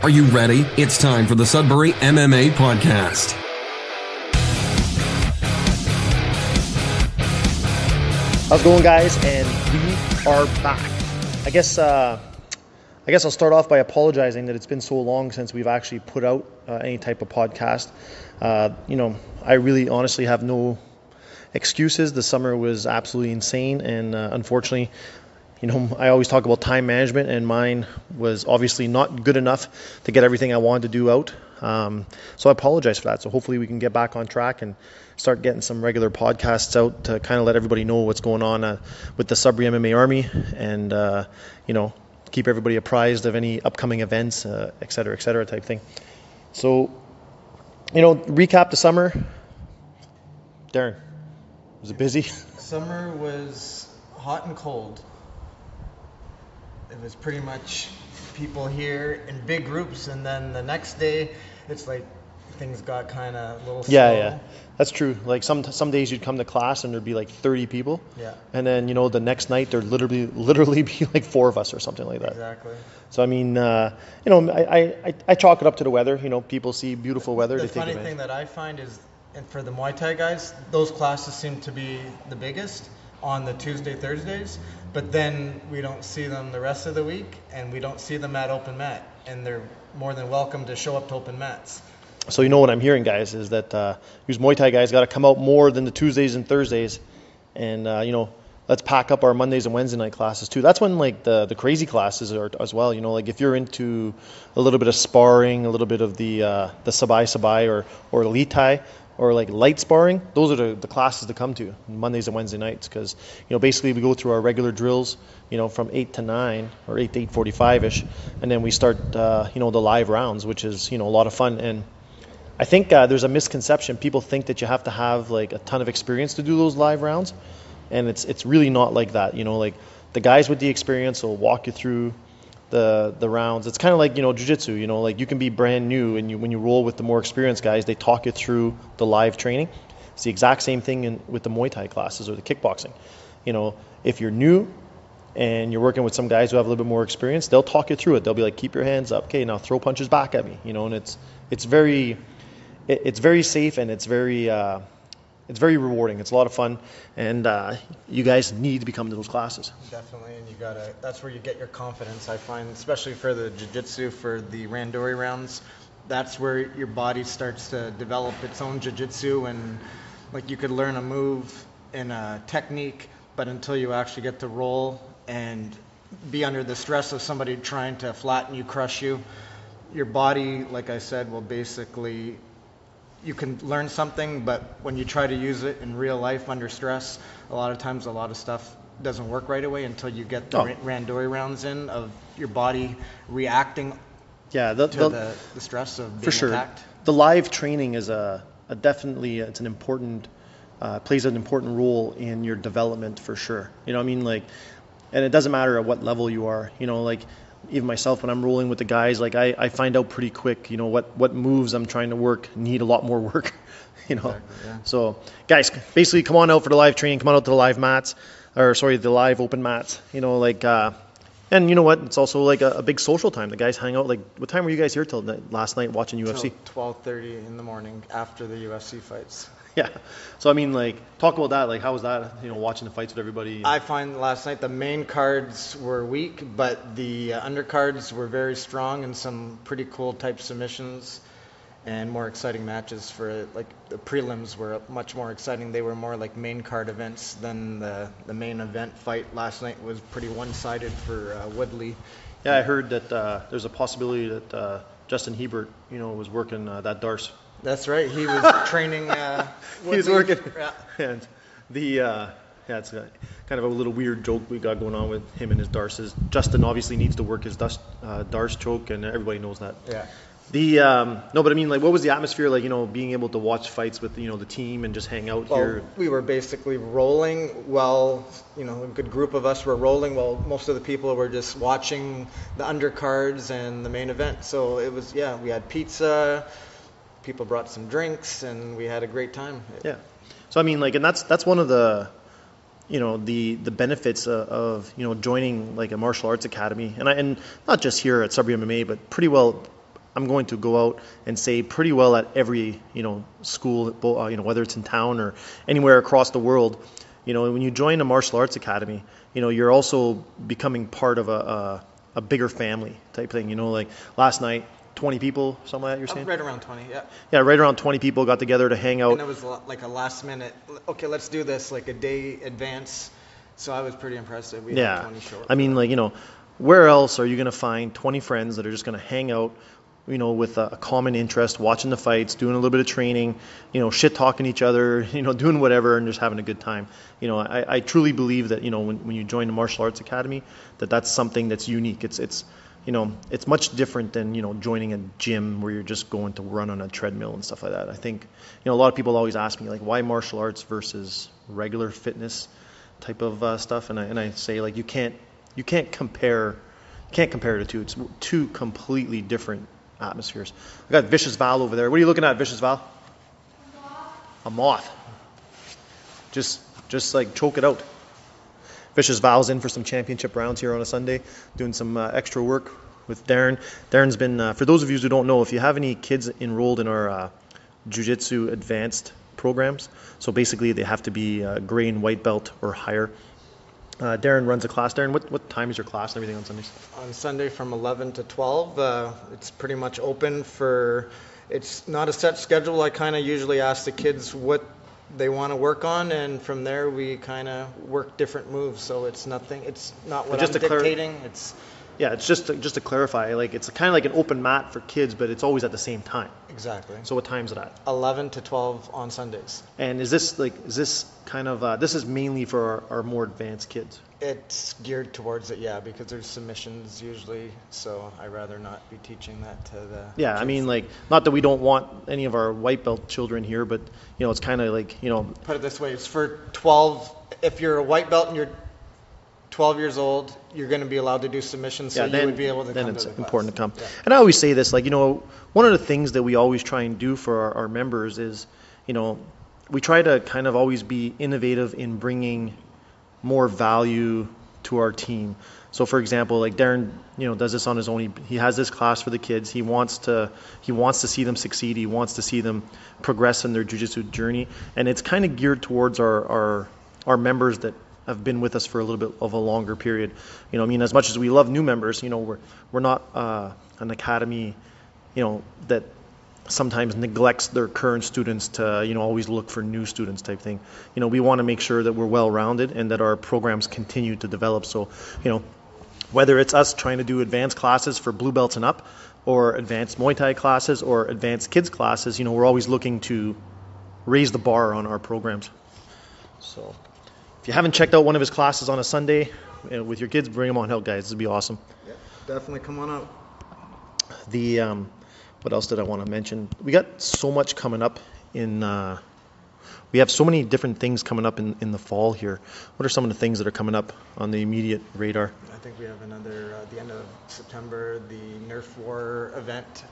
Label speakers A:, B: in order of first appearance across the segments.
A: Are you ready? It's time for the Sudbury MMA Podcast.
B: How's it going, guys? And we are back. I guess I'll start off by apologizing that it's been so long since we've actually put out any type of podcast. I really honestly have no excuses. The summer was absolutely insane, and unfortunately, I always talk about time management, and mine was obviously not good enough to get everything I wanted to do out. So I apologize for that. So hopefully we can get back on track and start getting some regular podcasts out to kind of let everybody know what's going on with the Sudbury MMA Army, and keep everybody apprised of any upcoming events, et cetera type thing. So, recap the summer. Darren, was it busy?
C: Summer was hot and cold. It was pretty much people here in big groups, and then the next day, it's like things got kind of a little slow.
B: Yeah, that's true. Like some days you'd come to class and there'd be like 30 people.
C: Yeah.
B: And then the next night there'd literally be like 4 of us or something like that.
C: Exactly.
B: So I mean, I chalk it up to the weather. People see beautiful weather.
C: The funny thing that I find is, and for the Muay Thai guys, those classes seem to be the biggest on the Tuesday, Thursdays, but then we don't see them the rest of the week, and we don't see them at open mat, and they're more than welcome to show up to open mats.
B: So what I'm hearing, guys, is that these Muay Thai guys got to come out more than the Tuesdays and Thursdays, and let's pack up our Mondays and Wednesday night classes too. That's when like the crazy classes are as well. Like if you're into a little bit of sparring, a little bit of the sabai or elite Thai, or like light sparring, those are the classes to come to Mondays and Wednesday nights, because basically we go through our regular drills from 8 to 9 or 8 to 8:45ish, and then we start the live rounds, which is a lot of fun. And I think there's a misconception. People think that you have to have like a ton of experience to do those live rounds, and it's really not like that. Like the guys with the experience will walk you through the rounds. It's kind of like jiu-jitsu. Like you can be brand new, and when you roll with the more experienced guys, they talk you through the live training. It's the exact same thing with the Muay Thai classes or the kickboxing. If you're new and you're working with some guys who have a little bit more experience, they'll talk you through it. They'll be like, keep your hands up. Okay, now throw punches back at me. And it's very safe, and it's very rewarding. It's a lot of fun, and you guys need to become to those classes.
C: Definitely, and that's where you get your confidence, I find, especially for the jiu-jitsu, for the Randori Rounds. That's where your body starts to develop its own jiu-jitsu, and like you could learn a move and a technique, but until you actually get to roll and be under the stress of somebody trying to flatten you, crush you, your body, like I said, will basically, you can learn something, but when you try to use it in real life under stress, a lot of times a lot of stuff doesn't work right away until you get the Randori Rounds in, of your body reacting to the stress of being attacked. The
B: live training is definitely it's an important plays an important role in your development for sure. And it doesn't matter at what level you are. Like even myself, when I'm rolling with the guys, like I find out pretty quick, what moves I'm trying to work need a lot more work,
C: Exactly, yeah.
B: So guys, basically come on out for the live training, come on out to the live mats, the live open mats, and you know what? It's also like a big social time. The guys hang out. Like, what time were you guys here till last night watching UFC?
C: 12:30 in the morning after the UFC fights.
B: Yeah. So, talk about that. Like, how was that, watching the fights with everybody?
C: I find last night the main cards were weak, but the undercards were very strong, and some pretty cool type submissions and more exciting matches. For like the prelims were much more exciting. They were more like main card events than the main event fight. Last night was pretty one-sided for Woodley.
B: Yeah, I heard that there's a possibility that Justin Hebert, was working that Darce.
C: That's right. He was training.
B: He was working. Yeah. And it's kind of a little weird joke we got going on with him and his Darces. Justin obviously needs to work his Darce choke, and everybody knows that.
C: Yeah.
B: What was the atmosphere like? Being able to watch fights with the team and just hang out here.
C: We were basically rolling while a good group of us were rolling while most of the people were just watching the undercards and the main event. So it was we had pizza. People brought some drinks, and we had a great time.
B: Yeah. So and that's one of the the benefits of joining like a martial arts academy, and not just here at Sudbury MMA, but pretty well I'm going to go out and say pretty well at every, school, whether it's in town or anywhere across the world. When you join a martial arts academy, you're also becoming part of a bigger family type thing. Like last night, 20 people, something like that you're saying?
C: Right around 20, yeah.
B: Yeah, right around 20 people got together to hang out.
C: And it was like a last minute, okay, let's do this, like a day advance. So I was pretty impressed that we had 20 show up.
B: I mean, where else are you going to find 20 friends that are just going to hang out, with a common interest, watching the fights, doing a little bit of training, shit talking each other, doing whatever and just having a good time. I truly believe that, when you join the martial arts academy, that's something that's unique. It's much different than, joining a gym where you're just going to run on a treadmill and stuff like that. I think, a lot of people always ask me, like, why martial arts versus regular fitness type of stuff? And I say, like, you can't compare the two. It's two completely different atmospheres. I got Vicious Val over there. What are you looking at, Vicious Val? A moth. Just like choke it out. Vicious Val's in for some championship rounds here on a Sunday, doing some extra work with Darren. Darren's been, for those of you who don't know, if you have any kids enrolled in our Jiu-Jitsu advanced programs, so basically they have to be gray and white belt or higher. Darren runs a class. Darren, what time is your class and everything on Sundays?
C: On Sunday from 11 to 12. It's pretty much open for, it's not a set schedule. I kind of usually ask the kids what they want to work on, and from there we kind of work different moves. So it's not what I'm dictating.
B: It's just to clarify, like it's kind of like an open mat for kids, but it's always at the same time.
C: Exactly.
B: So what time's it at?
C: 11 to 12 on Sundays.
B: And is this kind of this is mainly for our more advanced kids?
C: It's geared towards it, yeah, because there's submissions usually, so I'd rather not be teaching that to the
B: Yeah, kids. I mean, like, not that we don't want any of our white belt children here, but, it's kind of like,
C: Put it this way, it's for 12, if you're a white belt and you're 12 years old, you're going to be allowed to do submissions, so you would be able to come to the class. Then it's important to come. Yeah.
B: And I always say this, like, one of the things that we always try and do for our members is, we try to kind of always be innovative in bringing more value to our team. So for example, like Darren, does this on his own. He has this class for the kids. He wants to see them succeed. He wants to see them progress in their jiu-jitsu journey. And it's kind of geared towards our members that have been with us for a little bit of a longer period. As much as we love new members, we're not an academy, that sometimes neglects their current students to, always look for new students type thing. We want to make sure that we're well-rounded and that our programs continue to develop. So, whether it's us trying to do advanced classes for blue belts and up, or advanced Muay Thai classes, or advanced kids classes, we're always looking to raise the bar on our programs. So, if you haven't checked out one of his classes on a Sunday with your kids, bring them on out, guys. This would be awesome.
C: Yeah, definitely come on out.
B: What else did I want to mention? We got so much coming up we have so many different things coming up in the fall here. What are some of the things that are coming up on the immediate radar?
C: I think we have another, the end of September, the Nerf War event.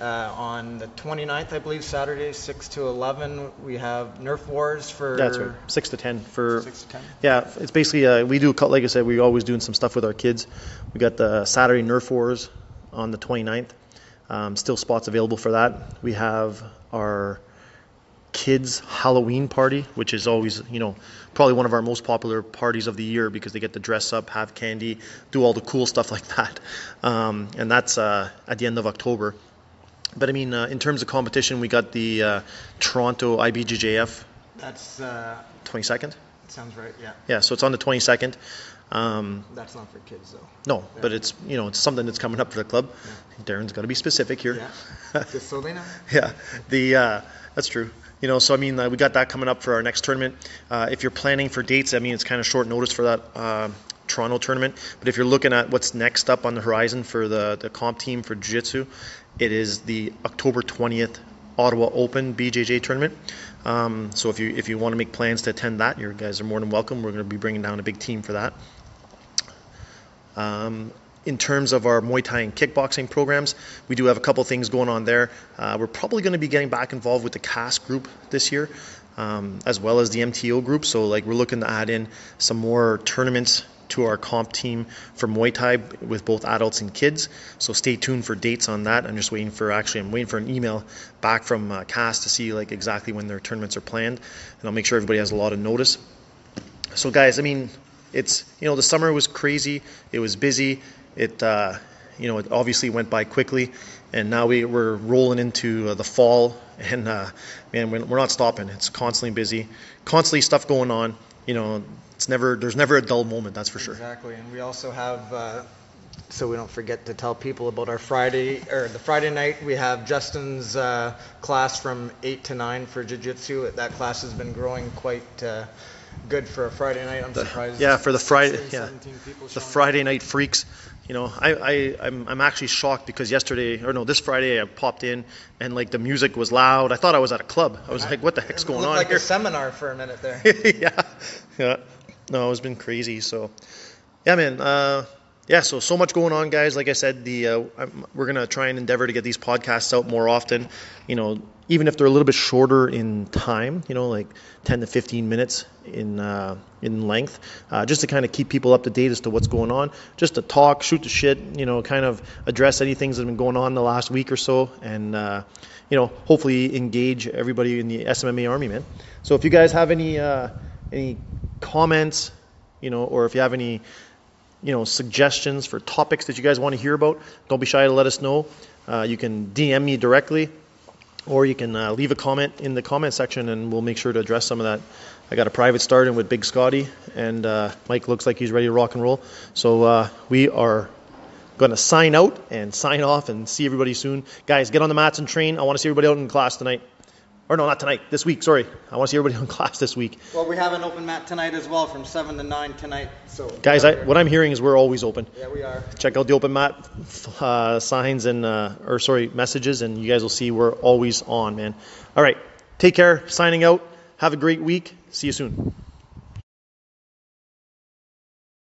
C: On the 29th, I believe, Saturday, 6 to 11, we have Nerf Wars for...
B: That's right, 6 to 10.
C: 6 to 10?
B: Yeah, it's basically, we do, like I said, we're always doing some stuff with our kids. We got the Saturday Nerf Wars on the 29th. Still spots available for that. We have our kids Halloween party, which is always, probably one of our most popular parties of the year because they get to dress up, have candy, do all the cool stuff like that. And that's at the end of October. But I mean, in terms of competition, we got the Toronto IBJJF.
C: That's
B: 22nd.
C: Sounds right. Yeah.
B: Yeah. So it's on the 22nd.
C: That's not for kids though.
B: No, yeah. But it's it's something that's coming up for the club. Yeah. Darren's got to be specific here.
C: Yeah. Just so they know.
B: Yeah. That's true. So I mean, we got that coming up for our next tournament. If you're planning for dates, I mean, it's kind of short notice for that Toronto tournament. But if you're looking at what's next up on the horizon for the comp team for Jiu-Jitsu, it is the October 20th Ottawa Open BJJ tournament. So if you want to make plans to attend that, you guys are more than welcome. We're going to be bringing down a big team for that. In terms of our Muay Thai and kickboxing programs, we do have a couple things going on there. We're probably going to be getting back involved with the CAS group this year, as well as the MTO group. So like we're looking to add in some more tournaments to our comp team for Muay Thai with both adults and kids. So stay tuned for dates on that. I'm waiting for an email back from CAS to see like exactly when their tournaments are planned, and I'll make sure everybody has a lot of notice. So guys, I mean, it's, the summer was crazy. It was busy. It it obviously went by quickly, and now we're rolling into the fall, and man, we're not stopping. It's constantly busy, constantly stuff going on. There's never a dull moment, that's for sure.
C: Exactly, and we also have, so we don't forget to tell people about the Friday night, we have Justin's class from 8 to 9 for Jiu-Jitsu. That class has been growing quite good for a Friday night. I'm surprised.
B: Yeah, for the Friday,
C: 17 people
B: the Friday night freaks. I'm actually shocked because this Friday I popped in and like the music was loud. I thought I was at a club. I was like, what the heck's going on
C: like
B: here?
C: a seminar for a minute there.
B: Yeah. No, it's been crazy. So, yeah, man. So much going on, guys. Like I said, we're gonna try and endeavor to get these podcasts out more often. Even if they're a little bit shorter in time, like 10 to 15 minutes in length, just to kind of keep people up to date as to what's going on, just to talk, shoot the shit, kind of address any things that have been going on the last week or so, and hopefully engage everybody in the SMMA Army, man. So if you guys have any comments, or if you have any suggestions for topics that you guys want to hear about, don't be shy to let us know. You can DM me directly, or you can leave a comment in the comment section, and we'll make sure to address some of that. I got a private start in with Big Scotty, and Mike looks like he's ready to rock and roll. So we are going to sign out and sign off and see everybody soon. Guys, get on the mats and train. I want to see everybody out in class tonight. Or no, not tonight. This week, sorry. I want to see everybody in class this week.
C: Well, we have an open mat tonight as well from 7 to 9 tonight. So
B: guys, what I'm hearing is we're always open.
C: Yeah, we are.
B: Check out the open mat signs and messages, and you guys will see we're always on, man. All right. Take care. Signing out. Have a great week. See you soon.